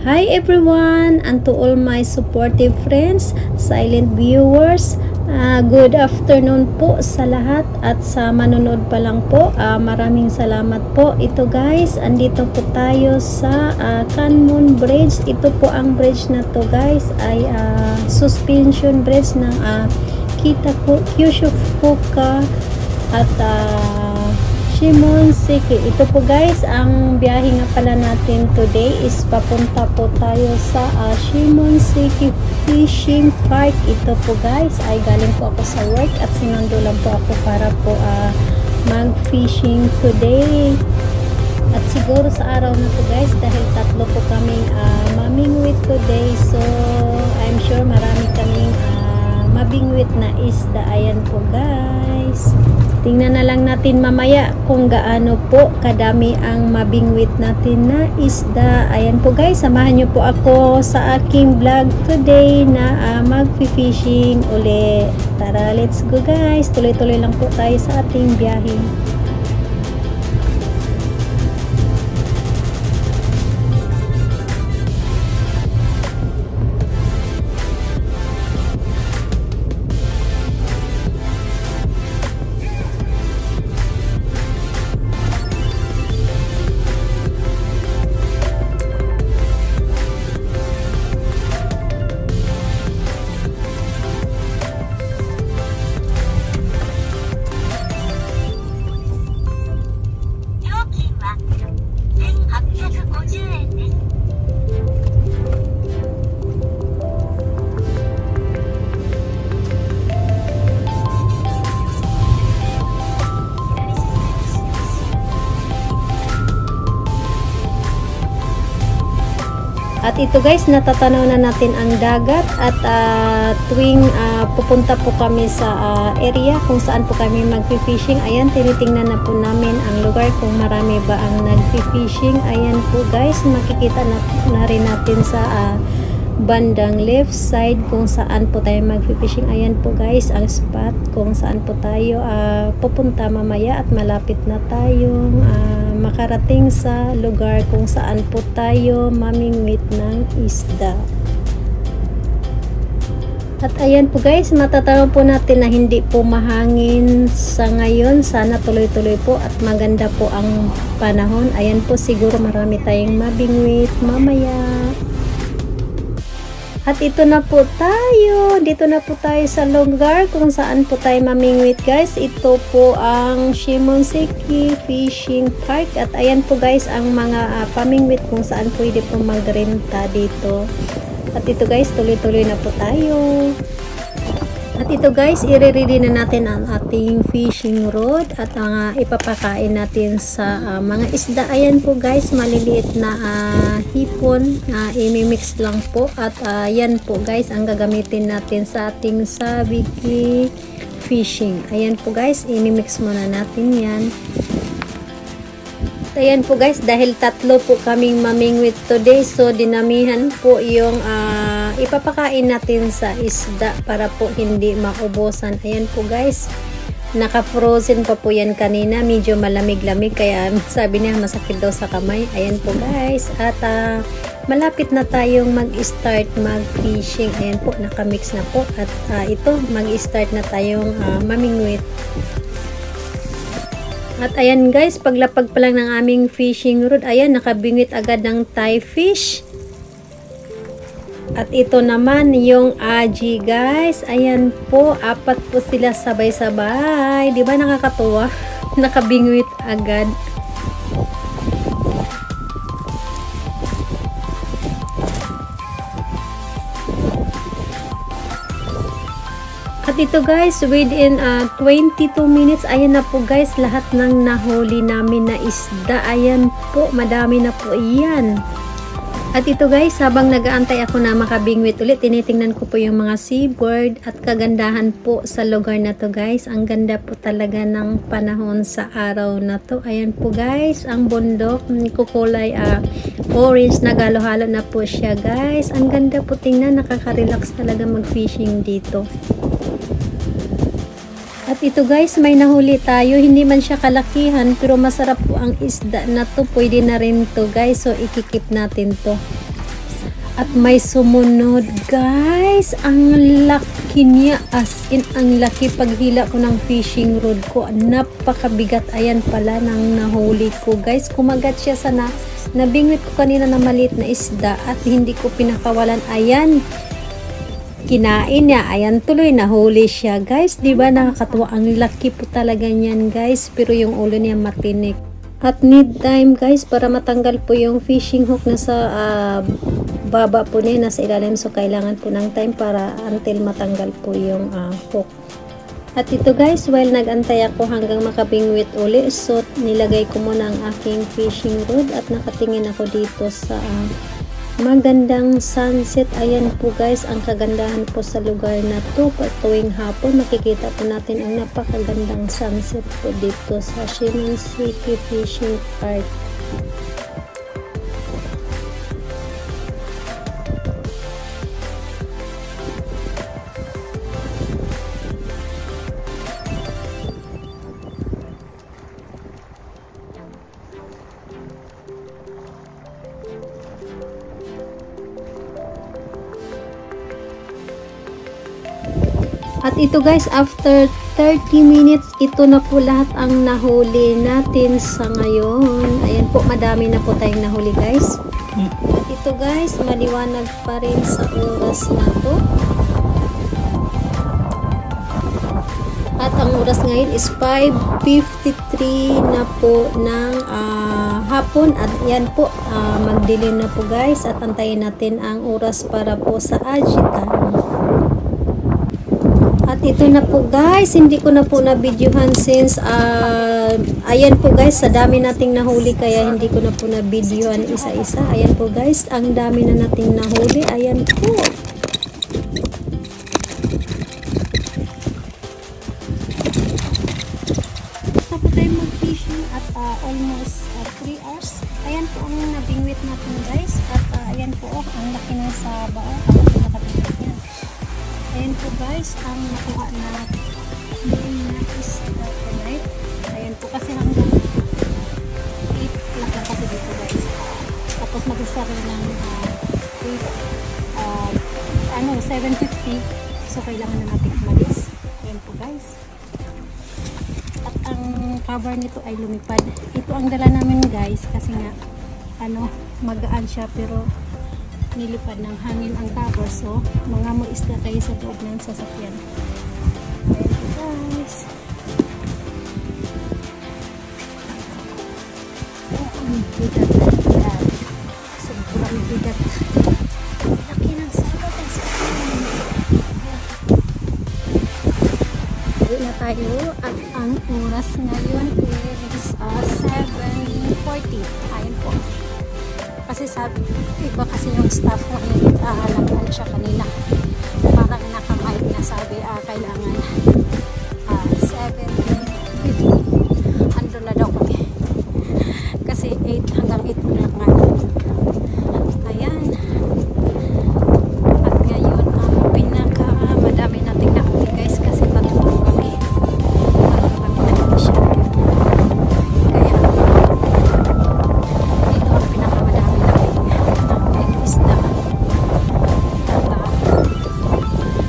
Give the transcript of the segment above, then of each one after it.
Hi everyone, and to all my supportive friends, silent viewers, good afternoon po sa lahat at sa manonood pa lang po, maraming salamat po. Ito guys, andito po tayo sa Kanmon Bridge. Ito po ang bridge na to guys ay suspension bridge ng Kyushu Fukuoka at Shimonoseki. Ito po guys, ang biyahe nga pala natin today is papunta po tayo sa Shimonoseki Fishing Park. Ito po guys, ay galing po ako sa work at sinundo lang po ako para po mag-fishing today. At siguro sa araw na to guys, dahil tatlo po kaming mamingwit today, so I'm sure marami kaming mabingwit na isda. Ayan po guys, tingnan na lang natin mamaya kung gaano po kadami ang mabingwit natin na isda. Ayan po guys, samahan nyo po ako sa aking vlog today na mag-fishing uli. Tara, let's go guys, tuloy-tuloy lang po tayo sa ating biyahe. At ito guys, natatanaw na natin ang dagat at tuwing pupunta po kami sa area kung saan po kami mag-fishing, ayan, tinitingnan na po namin ang lugar kung marami ba ang nag-fishing. Ayan po guys, makikita na rin natin sa bandang left side kung saan po tayo mag-fishing. Ayan po guys, ang spot kung saan po tayo pupunta mamaya at malapit na tayong makarating sa lugar kung saan po tayo mamingwit ng isda. At ayan po guys, matatanaw po natin na hindi po mahangin sa ngayon. Sana tuloy-tuloy po at maganda po ang panahon. Ayan po, siguro marami tayong mabingwit mamaya. At ito na po tayo. Dito na po tayo sa lugar kung saan po tayo mamingwit guys. Ito po ang Shimonoseki Fishing Park. At ayan po guys ang mga pamingwit kung saan pwede po magrenta dito. At ito guys, tuloy-tuloy na po tayo. At ito guys, i-ready na natin ang ating fishing rod at ipapakain natin sa mga isda. Ayan po guys, maliliit na hipon, imimix lang po. At yan po guys, ang gagamitin natin sa ating sabiki fishing. Ayan po guys, imimix muna natin yan. Ayan po guys, dahil tatlo po kaming mamingwit today, so dinamihan po yung ipapakain natin sa isda para po hindi maubusan. Ayan po guys, naka-frozen pa po yan kanina, medyo malamig-lamig kaya sabi niya masakit daw sa kamay. Ayan po guys, at malapit na tayong mag-start mag-fishing. Ayan po, nakamix na po at ito, mag-start na tayong mamingwit. At ayan guys, paglapag pa lang ng aming fishing rod, ayan, nakabingwit agad ng Thai fish. At ito naman yung aji guys. Ayan po, apat po sila sabay-sabay. Di ba nakakatuwa? Nakabingwit agad. At ito guys, within 22 minutes, ayan na po guys, lahat ng nahuli namin na isda. Ayan po, madami na po yan. At ito guys, habang nag-aantay ako na makabingwit ulit, tinitingnan ko po yung mga seabird at kagandahan po sa lugar na to guys. Ang ganda po talaga ng panahon sa araw na to. Ayan po guys, ang bundok, kukulay orange, nagalo-halo na po siya guys. Ang ganda po tingnan, nakaka-relax talaga mag-fishing dito. At ito guys, may nahuli tayo. Hindi man siya kalakihan, pero masarap po ang isda na to. Pwede na rin to guys. So, ikikip natin to. At may sumunod guys, ang laki niya, as in ang laki. Paghila ko ng fishing rod ko, napakabigat. Ayan pala nang nahuli ko guys. Kumagat siya sa nabingwit ko kanina na maliit na isda at hindi ko pinakawalan. Ayan, kinain niya. Ayan, tuloy nahuli siya guys. Diba nakakatuwa, ang laki po talaga niyan guys, pero yung ulo niya matinik. At need time guys para matanggal po yung fishing hook na sa baba po niya, nasa ilalim. So kailangan po ng time para until matanggal po yung hook. At ito guys, while nagantay ako hanggang makabingwit uli, so nilagay ko muna ang aking fishing rod at nakatingin ako dito sa magandang sunset. Ayan po guys, ang kagandahan po sa lugar na to. Tuwing hapon makikita po natin ang napakagandang sunset po dito sa Shimonoseki Fishing Park. At ito guys, after 30 minutes, ito na po lahat ang nahuli natin sa ngayon. Ayan po, madami na po tayong nahuli guys. At ito guys, maliwanag pa rin sa oras na to. At ang oras ngayon is 5:53 na po ng hapon. At yan po, magdilim na po guys. At antayin natin ang oras para po sa agitan. At ito na po guys, hindi ko na po na-videohan since ayan po guys, sa dami nating nahuli kaya hindi ko na po na-videohan isa-isa. Ayan po guys, ang dami na nating nahuli. Ayan po. Tapos tayo mag-fishing at almost 3 hours. Ayan po ang nabingwit natin guys. At ayan po, ang laki ng saba. Ako po nakabingwit yan. Ayan po guys, ang nakuha na isda tonight. Ayan po kasi hanggang 8 lang kasi dito guys. Tapos mag-start ng 7:50. So kailangan na natin umalis. Ayan po guys. At ang cover nito ay lumipad. Ito ang dala namin guys kasi nga magaan siya pero nilipad ng hangin ang cover, so mga mo isda kayo sa loob ng sasakyan. Ayan guys. Ang bigat. Ayan. Sobrang bigat. Laki ng saba guys. Uwi na tayo at ang oras ngayon is 7:40. Ayan po. Kasi sabi, iba kasi yung staff ko naghahalangan siya kanina. Parang nakamahit na sabi, kailangan 7:50. Ando na daw kami. Kasi 8 hanggang 8 na nga. Ayan. At ngayon, madami nating nakapit guys kasi patulong kami. Patulong kami na kami siya.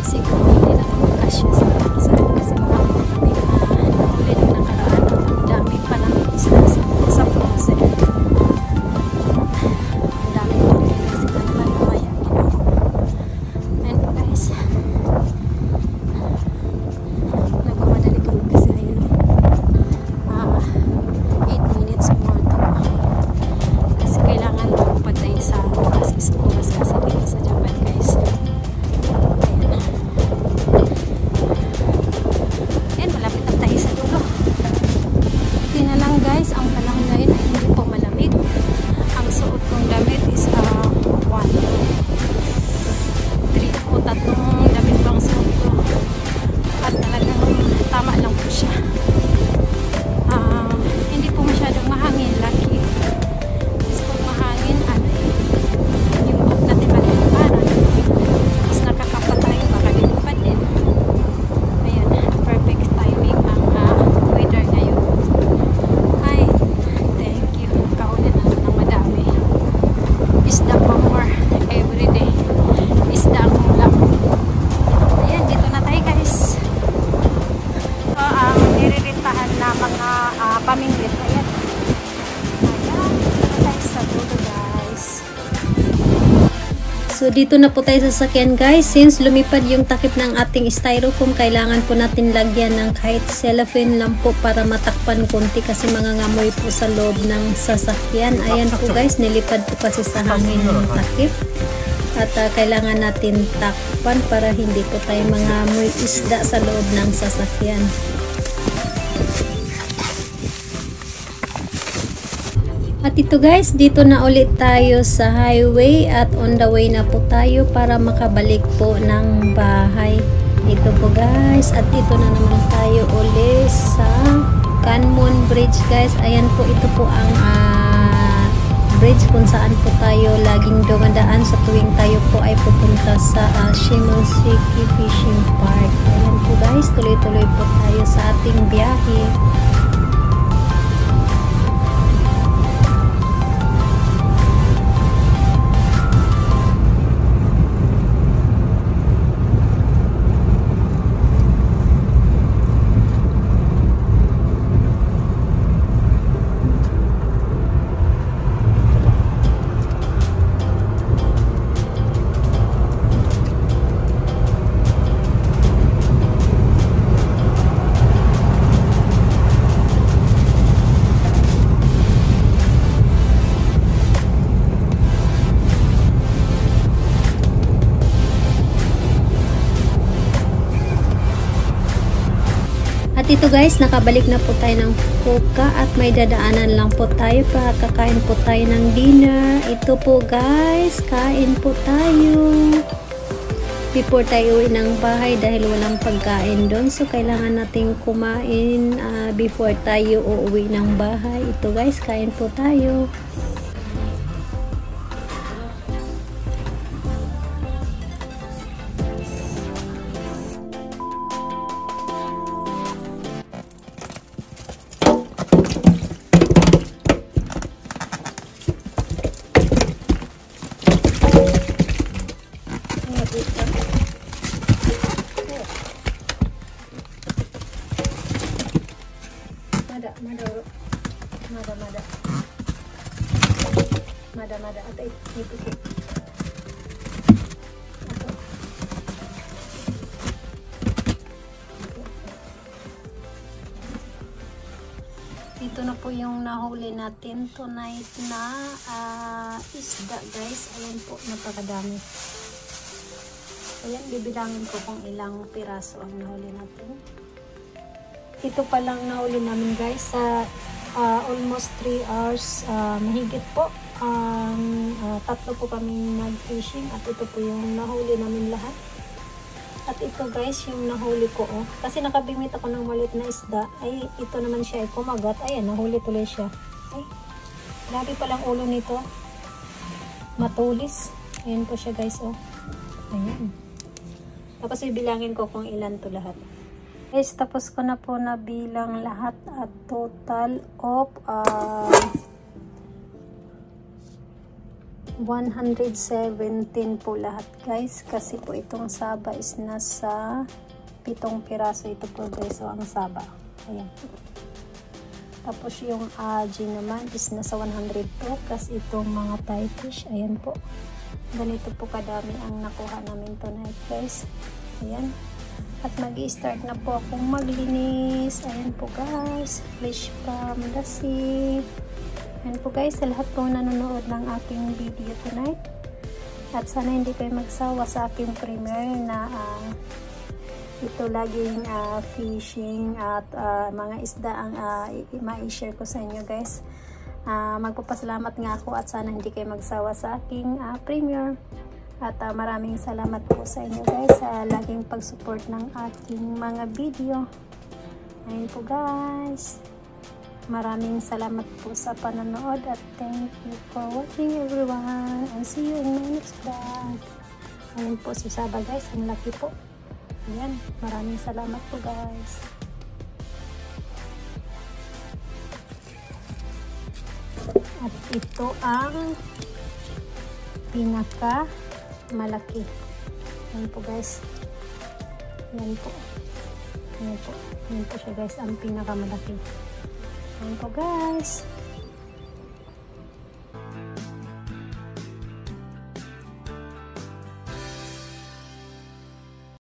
Siguro hindi na makasya sa kasi mga pamingwit. Ayan. Ayan. Tayo sa dulo guys. So dito na po tayo sa sasakyan guys. Since lumipad yung takip ng ating styrofoam, kailangan po natin lagyan ng kahit cellophane lang po para matakpan konti kasi mangangamoy po sa loob ng sasakyan. Ayan po guys, nilipad po kasi sa hangin yung takip. At kailangan natin takpan para hindi po tayo mangamoy isda sa loob ng sasakyan. At ito guys, dito na ulit tayo sa highway at on the way na po tayo para makabalik po ng bahay. Ito po guys, at ito na naman tayo ulit sa Canmon Bridge guys. Ayan po, ito po ang bridge kung saan po tayo laging dumadaan sa tuwing tayo po ay pupunta sa Shimonoseki Fishing Park. Ayan po guys, tuloy-tuloy po tayo sa ating biyahe. At ito guys, nakabalik na po tayo ng Fukuoka at may dadaanan lang po tayo para kakain po tayo ng dinner. Ito po guys, kain po tayo before tayo uwi ng bahay dahil walang pagkain doon. So kailangan natin kumain before tayo uuwi ng bahay. Ito guys, kain po tayo. Mada atay ito. Ito na po yung nahuli natin tonight na isda guys. Ayan po, napakadami. Ayan, bibilangin ko kung ilang piraso ang nahuli natin. Ito pa lang nahuli namin guys sa almost 3 hours mahigit po. Tatlo po kami nag-fishing at ito po yung nahuli namin lahat. At ito guys, yung nahuli ko kasi nakabimit ako ng maliit na isda, ay ito naman siya ay kumagat. Ayan, nahuli tuloy siya. Ay, grabe palang ulo nito, matulis. Ayan po siya guys. Ayan, tapos ibilangin ko kung ilan to lahat guys. Tapos ko na po nabilang lahat at total of 117 po lahat guys, kasi po itong saba is nasa 7 piraso ito po guys. So ang saba, ayan. Tapos yung aji naman is nasa 100 po, kasi itong mga Thai fish, ayan po. Ganito po kadami ang nakuha namin tonight guys. Ayan. At mag-i-start na po akong maglinis. Ayan po guys, fish from the sea. Ayan po guys, sa lahat po nanonood ng aking video tonight. At sana hindi kayo magsawa sa aking premiere na ito laging fishing at mga isda ang ma-share ko sa inyo guys. Magpapasalamat nga ako at sana hindi kayo magsawa sa aking premiere. At maraming salamat po sa inyo guys sa laging pag-support ng aking mga video. Ayan po guys. Maraming salamat po sa panonood at thank you for watching everyone, and see you in my next vlog. Ayan po si Saba guys, ang laki po. Ayan, maraming salamat po guys. At ito ang pinaka malaki. Ayan po guys. Ayan po. Ayan po. Ayan po siya guys, ang pinaka malaki. Ayan po guys.